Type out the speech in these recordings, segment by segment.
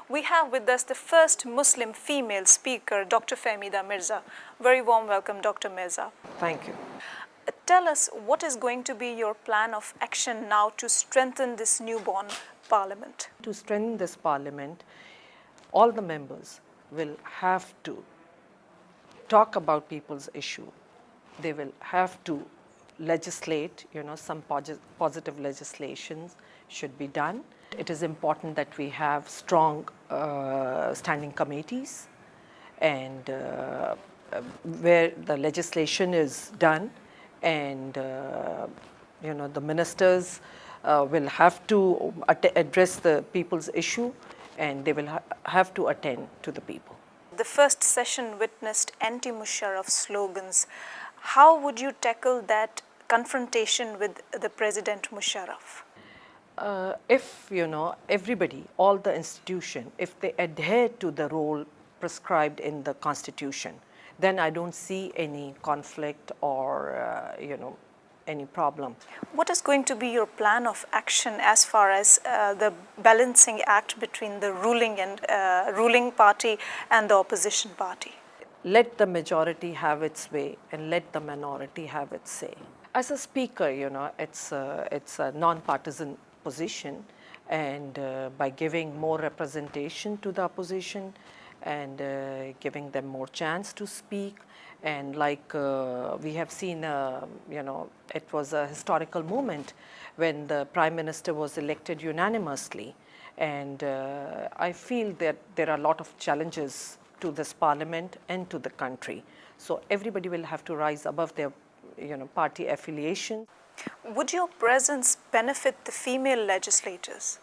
we have with us the first Muslim female speaker, Dr. Fahmida Mirza. Very warm welcome, Dr. Mirza. Thank you. Tell us, what is going to be your plan of action now to strengthen this newborn parliament? To strengthen this parliament, all the members will have to talk about people's issue. They will have to legislate, some positive legislations should be done. It is important that we have strong standing committees, and where the legislation is done, and the ministers will have to address the people's issue, and they will have to attend to the people. The first session witnessed anti-Musharraf slogans. How would you tackle that confrontation with the President Musharraf? If everybody, all the institution, if they adhere to the role prescribed in the Constitution, then I don't see any conflict or any problem. What is going to be your plan of action as far as the balancing act between the ruling party and the opposition party? Let the majority have its way and let the minority have its say. As a speaker, it's a non-partisan position, and by giving more representation to the opposition and giving them more chance to speak, and like we have seen, it was a historical moment when the Prime Minister was elected unanimously, and I feel that there are a lot of challenges to this parliament and to the country. So everybody will have to rise above their party affiliation. Would your presence benefit the female legislators?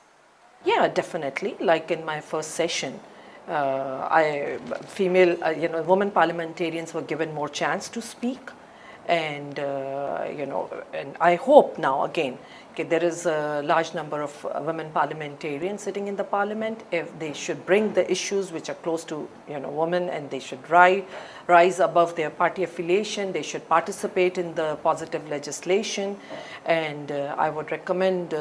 Yeah, definitely. Like in my first session, women parliamentarians were given more chance to speak, and and I hope now again, there is a large number of women parliamentarians sitting in the parliament. If they should bring the issues which are close to women, and they should rise above their party affiliation, they should participate in the positive legislation, and I would recommend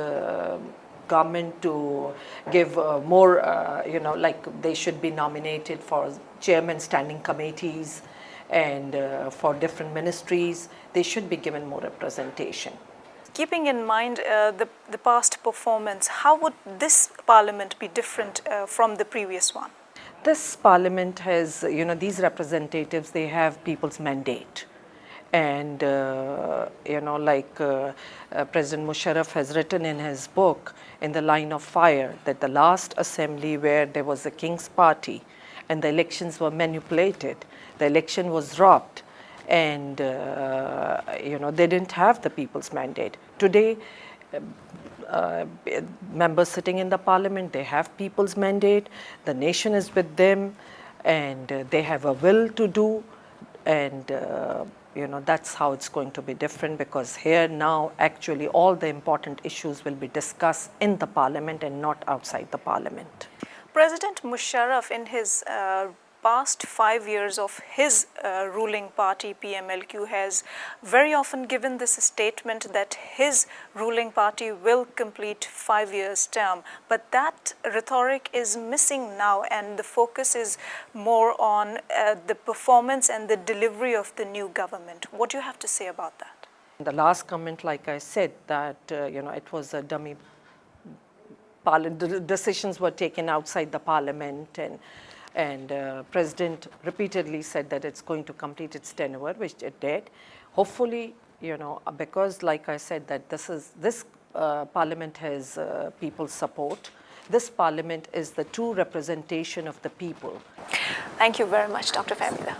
government to give more, like they should be nominated for chairman standing committees, and for different ministries, they should be given more representation. Keeping in mind the past performance, how would this parliament be different from the previous one? This parliament has, these representatives, they have people's mandate. And, President Musharraf has written in his book, In the Line of Fire, that the last assembly where there was a king's party and the elections were manipulated, the election was robbed, and, they didn't have the people's mandate. Today, members sitting in the parliament, they have people's mandate, the nation is with them, and they have a will to do, and that's how it's going to be different, because here now actually all the important issues will be discussed in the parliament and not outside the parliament. President Musharraf, in his past 5 years of his ruling party PMLQ, has very often given this statement that his ruling party will complete 5 years term, but that rhetoric is missing now, and the focus is more on the performance and the delivery of the new government. What do you have to say about that? The last comment, like I said, that it was a dummy decisions were taken outside the parliament, and President repeatedly said that it's going to complete its tenure, which it did. Hopefully, because like I said, that this parliament has people's support. This parliament is the true representation of the people. Thank you very much, Dr. Fahmida.